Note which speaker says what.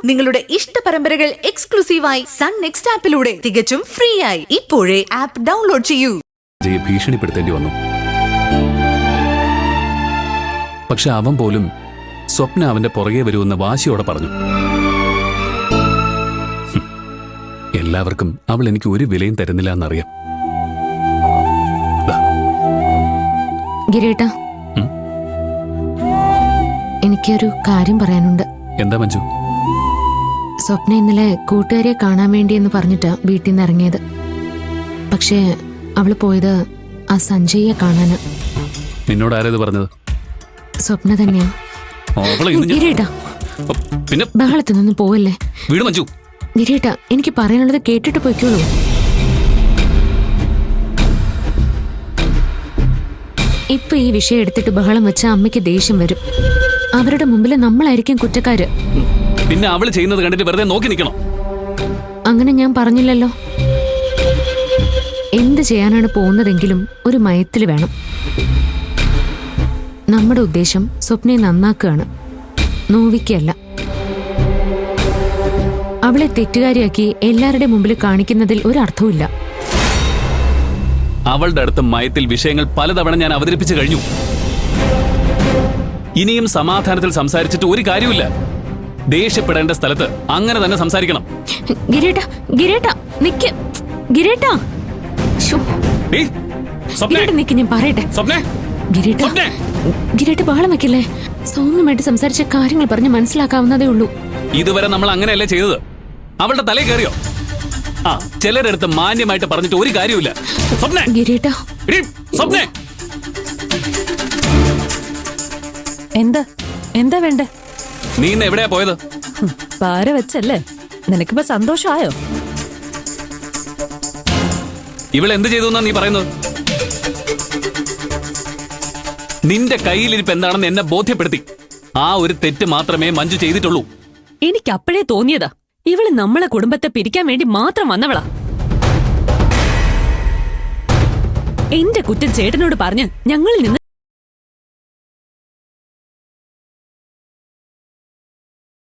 Speaker 1: നിങ്ങളുടെ ഇഷ്ട പരമ്പരകൾ എക്സ്ക്ലൂസീവായി സൺ നെക്സ്റ്റ് ആപ്പിലൂടെ തികച്ചും ഫ്രീ ആയി ഇപ്പോഴേ ആപ്പ് ഡൗൺലോഡ് ചെയ്യൂ.
Speaker 2: ഭീഷണിപ്പെടുത്തേണ്ടി വന്നു. പക്ഷെ അവൻ പോലും സ്വപ്ന അവന്റെ പുറകെ വരുമെന്ന് വാശിയോടെ പറഞ്ഞു. എല്ലാവർക്കും അവൾ എനിക്ക് ഒരു വിലയും തരുന്നില്ല എന്നറിയാം.
Speaker 3: ഗിരീട്ടാ, എനിക്കൊരു കാര്യം പറയാനുണ്ട്.
Speaker 2: എന്താ മഞ്ജു?
Speaker 3: സ്വപ്ന ഇന്നലെ കൂട്ടുകാരെ കാണാൻ വേണ്ടിയെന്ന് പറഞ്ഞിട്ടാ വീട്ടിൽ നിന്ന് ഇറങ്ങിയത്. പക്ഷേ അവള് പോയത് ആ സഞ്ജയെ കാണാന്.
Speaker 2: നിന്നോട് ആരേത് പറഞ്ഞത്?
Speaker 3: സ്വപ്ന തന്നെയാ. ഗിരീട്ടാ,
Speaker 2: പിന്നെ
Speaker 3: ബഹളത്തിൽ നിന്നും പോവല്ലേ.
Speaker 2: വീട് മഞ്ജു.
Speaker 3: ഗിരീട്ടാ, എനിക്ക് പറയാനുള്ളത് കേട്ടിട്ട് പോയിക്കോളൂ. ഇപ്പൊ ഈ വിഷയം എടുത്തിട്ട് ബഹളം വെച്ച അമ്മയ്ക്ക് ദേഷ്യം വരും. അവരുടെ മുമ്പിൽ നമ്മളായിരിക്കും കുറ്റക്കാര്.
Speaker 2: പിന്നെ അവള് ചെയ്യുന്നത് കണ്ടിട്ട് വെറുതെ നോക്കി നിൽക്കണം.
Speaker 3: അങ്ങനെ ഞാൻ പറഞ്ഞില്ലല്ലോ. എന്ത് ചെയ്യാനാണ് പോകുന്നതെങ്കിലും ഒരു മയത്തില് വേണം. നമ്മുടെ ഉദ്ദേശം സ്വപ്നയെ നന്നാക്കുകയാണ്, നോവിക്കല്ല. അവളെ തെറ്റുകാരിയാക്കി എല്ലാവരുടെ മുമ്പിൽ കാണിക്കുന്നതിൽ ഒരർത്ഥവുമില്ല.
Speaker 2: അവളുടെ അടുത്ത മയത്തിൽ വിഷയങ്ങൾ പലതവണ ഞാൻ അവതരിപ്പിച്ചു കഴിഞ്ഞു. ഇനിയും സമാധാനത്തിൽ സംസാരിച്ചിട്ട് ഒരു കാര്യമില്ല. ദേഷ്യപ്പെടേണ്ട സ്ഥലത്ത് അങ്ങനെ തന്നെ സംസാരിക്കണം.
Speaker 3: ഗിരീട്ടാ, ഗിരീട്ടാ, നിക്ക്. ഗിരീട്ടാ, നിക്ക്, ഞാൻ പറയട്ടെ. ഗിരീട്ടാ, ഗിരീട്ട് ബഹളം വെക്കില്ലേ. സൗമ്യമായിട്ട് സംസാരിച്ച കാര്യങ്ങൾ പറഞ്ഞ് മനസ്സിലാക്കാവുന്നതേ ഉള്ളൂ.
Speaker 2: ഇതുവരെ നമ്മൾ അങ്ങനെയല്ലേ ചെയ്തത്. അവളുടെ തലേ കയറിയോ? ആ, ചിലരെടുത്ത് മാന്യമായിട്ട് പറഞ്ഞിട്ട് ഒരു കാര്യമില്ല.
Speaker 3: ഗിരീട്ടാ,
Speaker 4: എന്താ വേണ്ടേ?
Speaker 2: നീ ഇന്ന് എവിടെയാ പോയത്?
Speaker 4: പാര വെച്ചല്ലേ, നിനക്കിപ്പോ സന്തോഷമായോ?
Speaker 2: ഇവളെന്ത് ചെയ്തു എന്നാ നീ പറയുന്നത്? നിന്റെ കയ്യിലിരിപ്പ് എന്താണെന്ന് എന്നെ ബോധ്യപ്പെടുത്തി. ആ ഒരു തെറ്റ് മാത്രമേ മഞ്ജു ചെയ്തിട്ടുള്ളൂ.
Speaker 4: എനിക്ക് അപ്പോഴേ തോന്നിയതാ, ഇവള് നമ്മളെ കുടുംബത്തെ പിരിക്കാൻ വേണ്ടി മാത്രം വന്നവളാ. എന്റെ കുറ്റം ചേട്ടനോട് പറഞ്ഞ് ഞങ്ങളിൽ നിന്ന്